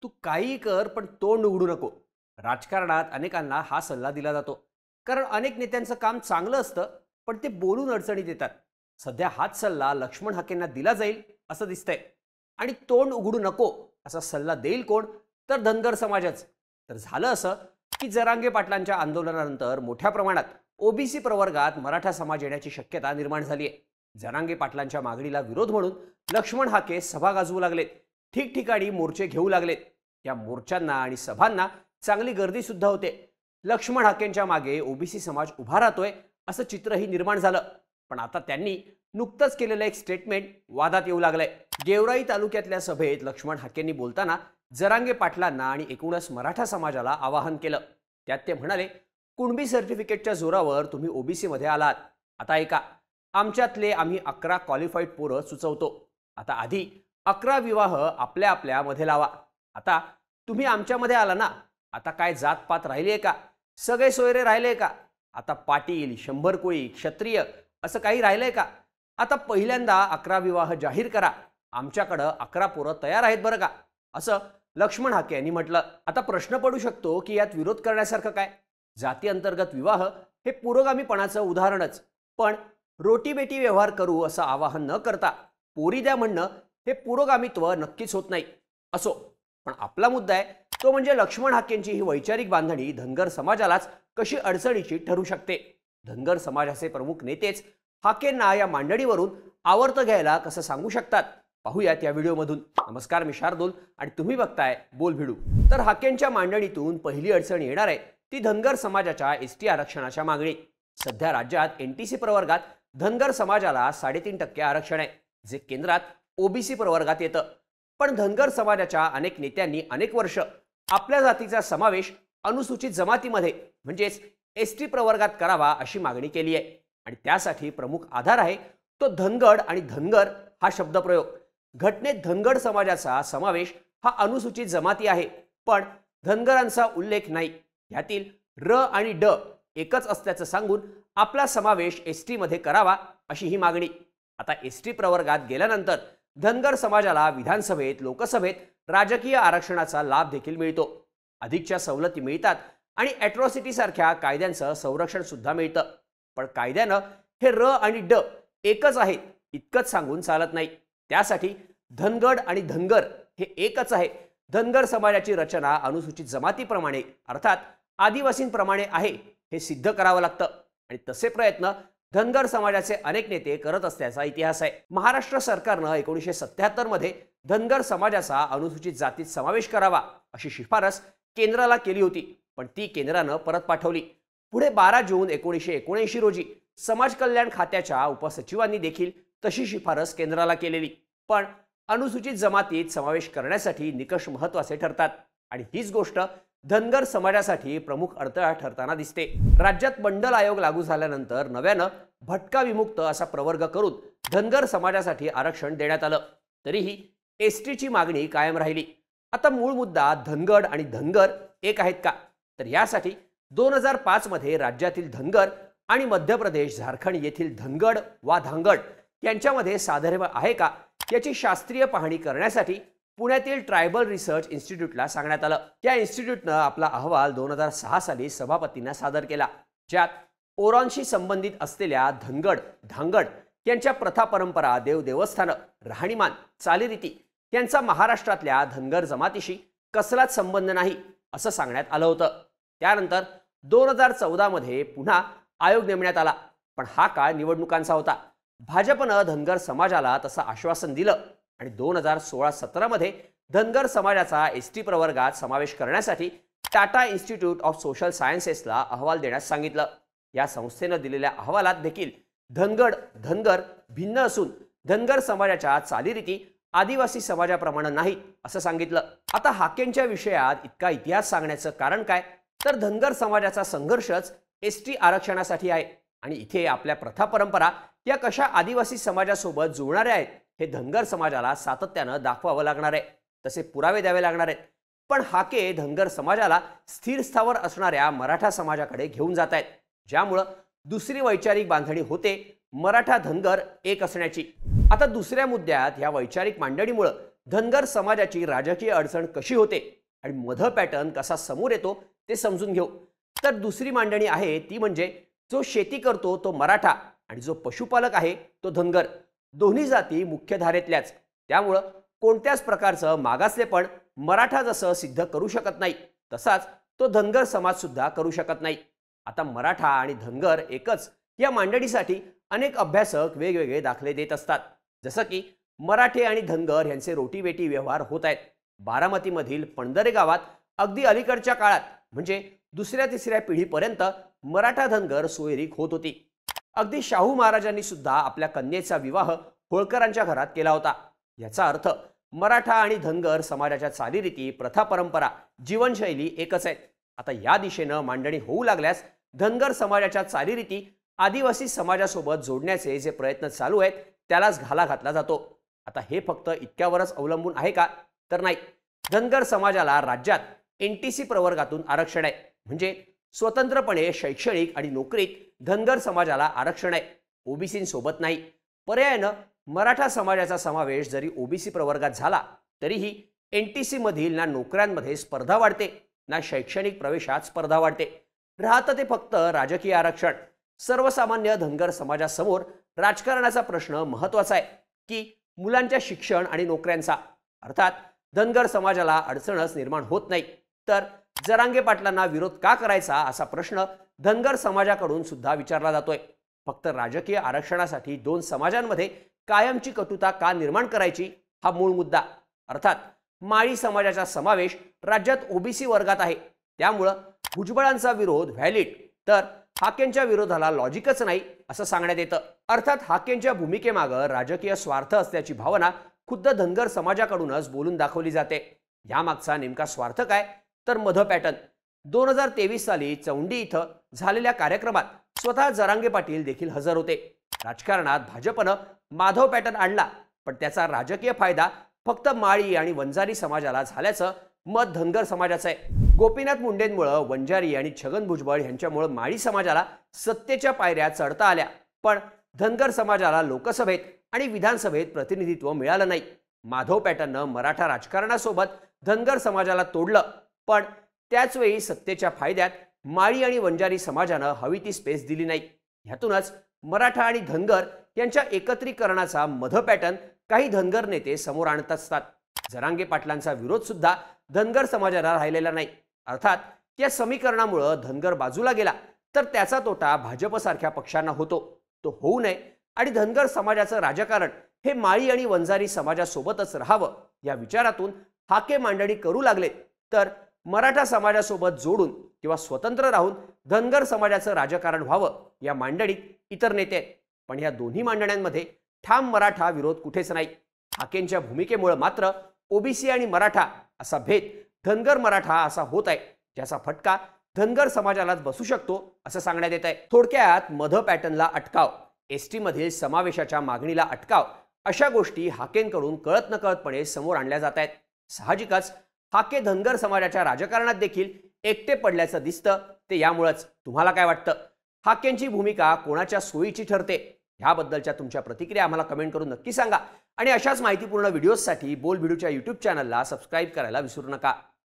तू काही कर पण तोंड उघडू नको. राजकारणात अनेकांना हा सल्ला दिला जातो. कारण अनेक नेत्यांचं काम चांगलं असतं, पण ते बोलून अडचणीत येतात. सध्या हाच सल्ला लक्ष्मण हाकेंना दिला जाईल असं दिसतंय. आणि तोंड उघडू नको असा सल्ला देईल कोण? तर धनगर समाजच. तर झालं असं की जरांगे पाटलांच्या आंदोलनानंतर मोठ्या प्रमाणात ओबीसी प्रवर्गात मराठा समाज येण्याची शक्यता निर्माण झाली आहे. जरांगे पाटलांच्या मागणीला विरोध म्हणून लक्ष्मण हाके सभा गाजवू लागलेत. ठिकठिकाणी मोर्चे घेऊ लागलेत. या मोर्चांना आणि सभांना चांगली गर्दी सुद्धा होते. लक्ष्मण हाकेंच्या मागे ओबीसी समाज उभा राहतोय असं चित्रही निर्माण झालं. पण आता त्यांनी नुकतंच केलेलं एक स्टेटमेंट वादात येऊ लागलंय. गेवराई तालुक्यातल्या सभेत लक्ष्मण हाकेंनी बोलताना जरांगे पाटलांना आणि एकूणच मराठा समाजाला आवाहन केलं. त्यात ते म्हणाले, कुणबी सर्टिफिकेटच्या जोरावर तुम्ही ओबीसी मध्ये आलात. आता ऐका, आमच्यातले आम्ही 11 क्वालिफाईड पोरं सुचवतो. आता आधी 11 विवाह आपल्या आपल्यामध्ये लावा. आता तुम्ही आमच्यामध्ये आला ना, आता काय जातपात राहिली आहे का? सगळे सोयरे राहिले का? आता पाटील, 100 कोळी, क्षत्रिय असं काही राहिलंय का? आता पहिल्यांदा 11 विवाह जाहीर करा. आमच्याकडं 11 पोरं तयार आहेत बरं का, असं लक्ष्मण हाके यांनी म्हटलं. आता प्रश्न पडू शकतो की यात विरोध करण्यासारखं काय? जाती अंतर्गत विवाह हे पुरोगामीपणाचं उदाहरणच. पण रोटीबेटी व्यवहार करू असं आवाहन न करता पोरी द्या म्हणणं हे पुरोगामित्व नक्कीच होत नाही. असो, पण आपला मुद्दा आहे तो म्हणजे लक्ष्मण हाकेंची ही वैचारिक बांधणी धनगर समाजालाच कशी अडचणीची ठरू शकते. धनगर समाजाचे प्रमुख नेतेच हाकेंना या मांडणीवरून आवर्त घ्यायला कसं सांगू शकतात, पाहूयात या व्हिडिओमधून. नमस्कार, मी शार्दूल आणि तुम्ही बघताय बोल भिडू. तर हाकेंच्या मांडणीतून पहिली अडचण येणार आहे ती धनगर समाजाच्या एसटी आरक्षणाच्या मागणी. सध्या राज्यात एनटीसी प्रवर्गात धनगर समाजाला 3.5% आरक्षण आहे, जे केंद्रात ओबीसी प्रवर्गात येतं. पण धनगर समाजाच्या अनेक नेत्यांनी अनेक वर्ष आपल्या जातीचा समावेश अनुसूचित जमातीमध्ये म्हणजेच एसटी प्रवर्गात करावा अशी मागणी केली आहे. आणि त्यासाठी प्रमुख आधार आहे तो धनगड आणि धनगर हा शब्दप्रयोग. घटनेत धनगड समाजाचा समावेश हा अनुसूचित जमाती आहे, पण धनगरांचा उल्लेख नाही. यातील र आणि ड एकच असल्याचं सांगून आपला समावेश एसटी मध्ये करावा अशी ही मागणी. आता एसटी प्रवर्गात गेल्यानंतर धनगर समाजाला विधानसभेत, लोकसभेत राजकीय आरक्षणाचा लाभ देखील मिळतो. अधिकच्या सवलती मिळतात आणि अॅट्रॉसिटी सारख्या कायद्यांचं संरक्षण सुद्धा मिळतं. पण कायद्यानं हे र आणि ड एकच आहेत इतकंच सांगून चालत नाही. त्यासाठी धनगड आणि धनगर हे एकच आहे. धनगर समाजाची रचना अनुसूचित जमातीप्रमाणे अर्थात आदिवासींप्रमाणे आहे हे सिद्ध करावं लागतं. आणि तसे प्रयत्न धनगर समाजाचे अनेक नेते करत असल्याचा इतिहास आहे. महाराष्ट्र सरकारनं 1977 मध्ये धनगर समाजाचा अनुसूचित जातीत समावेश करावा अशी शिफारस केंद्राला केली होती, पण ती केंद्रानं परत पाठवली. पुढे 12 जून 1979 रोजी समाज कल्याण खात्याच्या उपसचिवांनी देखील तशी शिफारस केंद्राला केलेली. पण अनुसूचित जमातीत समावेश करण्यासाठी निकष महत्त्वाचे ठरतात आणि हीच गोष्ट धनगर समाजासाठी प्रमुख अडथळा ठरताना दिसते. राज्यात मंडल आयोग लागू झाल्यानंतर नव्यानं भटका विमुक्त असा प्रवर्ग करून धनगर समाजासाठी आरक्षण देण्यात आलं. तरीही एसटीची मागणी कायम राहिली. आता मूळ मुद्दा धनगड आणि धनगर एक आहेत का? तर यासाठी 2005 मध्ये राज्यातील धनगर आणि मध्य प्रदेश, झारखंड येथील धनगड वा धांगड यांच्यामध्ये साधर्म्य आहे का याची शास्त्रीय पाहणी करण्यासाठी पुण्यातील ट्रायबल रिसर्च इन्स्टिट्यूटला सांगण्यात आलं. या इन्स्टिट्यूटनं आपला अहवाल 2006 साली सभापतींना सादर केला, ज्यात ओरांशी संबंधित असलेल्या धनगड, धांगड यांच्या प्रथा, परंपरा, देवस्थानं, राहणीमान, चालीरीती यांचा महाराष्ट्रातल्या धनगर जमातीशी कसलाच संबंध नाही असं सांगण्यात आलं होतं. त्यानंतर 2014 मध्ये पुन्हा आयोग नेमण्यात आला, पण हा काळ निवडणुकांचा होता. भाजपनं धनगर समाजाला तसं आश्वासन दिलं आणि 2016-17 मध्ये धनगर समाजाचा एसटी प्रवर्गात समावेश करण्यासाठी टाटा इन्स्टिट्यूट ऑफ सोशल सायन्सेसला अहवाल देण्यास सांगितलं. या संस्थेनं दिलेल्या अहवालात देखील धनगड, धनगर भिन्न असून धनगर समाजाच्या चालीरीती आदिवासी समाजाप्रमाणे नाहीत असं सांगितलं. आता हाकेंच्या विषयात इतका इतिहास सांगण्याचं कारण काय? तर धनगर समाजाचा संघर्षच एसटी आरक्षणासाठी आहे आणि इथे आपल्या प्रथा, परंपरा या कशा आदिवासी समाजासोबत जुळणाऱ्या आहेत हे धनगर समाजाला सातत्यानं दाखवावं लागणार आहे. तसे पुरावे द्यावे लागणार आहेत. पण हाके धनगर समाजाला स्थिर स्थावर असणाऱ्या मराठा समाजाकडे घेऊन जात आहेत, ज्यामुळं दुसरी वैचारिक बांधणी होते मराठा धनगर एक असण्याची. आता दुसऱ्या मुद्द्यात या वैचारिक मांडणीमुळे धनगर समाजाची राजकीय अडचण कशी होते आणि मध पॅटर्न कसा समोर येतो ते समजून घेऊ. तर दुसरी मांडणी आहे ती म्हणजे जो शेती करतो तो मराठा आणि जो पशुपालक आहे तो धनगर. दोन्ही जाती मुख्य धारेतल्याच, त्यामुळं कोणत्याच प्रकारचं मागासलेपण मराठा जसं सिद्ध करू शकत नाही तसाच तो धनगर समाज सुद्धा करू शकत नाही. आता मराठा आणि धनगर एकच या मांडणीसाठी अनेक अभ्यासक वेगवेगळे दाखले देत असतात. जसं की मराठे आणि धनगर यांचे रोटीबेटी व्यवहार होत आहेत. बारामतीमधील पणदरे गावात अगदी अलीकडच्या काळात म्हणजे दुसऱ्या तिसऱ्या पिढीपर्यंत मराठा धनगर सोयरीक होत होती. अगदी शाहू महाराजांनी सुद्धा आपल्या कन्येचा विवाह होळकरांच्या घरात केला होता. याचा अर्थ मराठा आणि धनगर समाजाच्या चालीरीती, प्रथा, परंपरा, जीवनशैली एकच आहेत. आता या दिशेनं मांडणी होऊ लागल्यास धनगर समाजाच्या चालीरीती आदिवासी समाजासोबत जोडण्याचे जे प्रयत्न चालू आहेत त्यालाच घाला घातला जातो. आता हे फक्त इतक्यावरच अवलंबून आहे का? तर नाही. धनगर समाजाला राज्यात NTC प्रवर्गातून आरक्षण आहे, म्हणजे स्वतंत्रपणे शैक्षणिक आणि नोकरीत धनगर समाजाला आरक्षण आहे, OBC सोबत नाही. पर्यायानं मराठा समाजाचा समावेश जरी OBC प्रवर्गात झाला तरीही NTC मधील ना नोकऱ्यांमध्ये स्पर्धा वाढते ना शैक्षणिक प्रवेशात स्पर्धा वाढते. राहतं ते फक्त राजकीय आरक्षण. सर्वसामान्य धनगर समाजासमोर राजकारणाचा प्रश्न महत्त्वाचा आहे की मुलांच्या शिक्षण आणि नोकऱ्यांचा. अर्थात धनगर समाजाला अडचणच निर्माण होत नाही, तर जरांगे पाटलांना विरोध का करायचा असा प्रश्न धनगर समाजाकडून सुद्धा विचारला जातोय. फक्त राजकीय आरक्षणासाठी दोन समाजांमध्ये कायमची कटुता का निर्माण करायची हा मूळ मुद्दा. अर्थात माळी समाजाचा समावेश राज्यात OBC वर्गात आहे, त्यामुळं भुजबळांचा विरोध व्हॅलिड, तर हाकेंच्या विरोधाला लॉजिकच नाही असं सांगण्यात येतं. अर्थात हाकेंच्या भूमिकेमागं राजकीय स्वार्थ असल्याची भावना खुद्द धनगर समाजाकडूनच बोलून दाखवली जाते. यामागचा नेमका स्वार्थ काय? तर मध पॅटर्न. 2023 साली चौंडी इथं झालेल्या कार्यक्रमात स्वतः जरांगे पाटील देखील हजर होते. राजकारणात भाजपनं माधव पॅटर्न आणला, पण त्याचा राजकीय फायदा फक्त माळी आणि वंजारी समाजाला झाल्याचं मत धनगर समाजाचं आहे. गोपीनाथ मुंडेंमुळे वंजारी आणि छगन भुजबळ यांच्यामुळे माळी समाजाला सत्तेच्या पायऱ्या चढता आल्या, पण धनगर समाजाला लोकसभेत आणि विधानसभेत प्रतिनिधित्व मिळालं नाही. माधव पॅटर्ननं मराठा राजकारणासोबत धनगर समाजाला तोडलं, पण त्याच वेळी सत्तेच्या फायद्यात माळी आणि वंजारी समाजानं हवी ती स्पेस दिली नाही. ह्यातूनच मराठा आणि धनगर यांच्या एकत्रीकरणाचा मध पॅटर्न काही धनगर नेते समोर आणत असतात. जरांगे पाटलांचा विरोध सुद्धा धनगर समाजाला राहिलेला नाही. अर्थात या समीकरणामुळे धनगर बाजूला गेला तर त्याचा तोटा भाजपसारख्या पक्षांना होतो. तो होऊ नये आणि धनगर समाजाचं राजकारण हे माळी आणि वंजारी समाजासोबतच राहावं या विचारातून हाके मांडणी करू लागले, तर मराठा समाजासोबत जोडून किंवा स्वतंत्र राहून धनगर समाजाचं राजकारण व्हावं या मांडणीत इतर नेते आहेत. पण या दोन्ही मांडण्यांमध्ये ठाम मराठा विरोध कुठेच नाही. हाकेंच्या भूमिकेमुळे मात्र OBC आणि मराठा असा भेद धनगर मराठा असा होत आहे, ज्याचा फटका धनगर समाजालाच बसू शकतो असं सांगण्यात येत आहे. थोडक्यात मध पॅटर्नला अटकाव, ST मधील समावेशाच्या मागणीला अटकाव अशा गोष्टी हाकेंकडून कळत नकळतपणे समोर आणल्या जात आहेत. साहजिकच हाके धनगर समाजाच्या राजकारणात देखील एकटे पडल्याचं दिसतं. ते यामुळेच. तुम्हाला काय वाटतं? हाकेंची भूमिका कोणाच्या सोयीची ठरते? ह्याबद्दलच्या तुमच्या प्रतिक्रिया आम्हाला कमेंट करून नक्की सांगा आणि अशाच माहितीपूर्ण व्हिडिओजसाठी बोल भिडूच्या YouTube चॅनलला सबस्क्राईब करायला विसरू नका.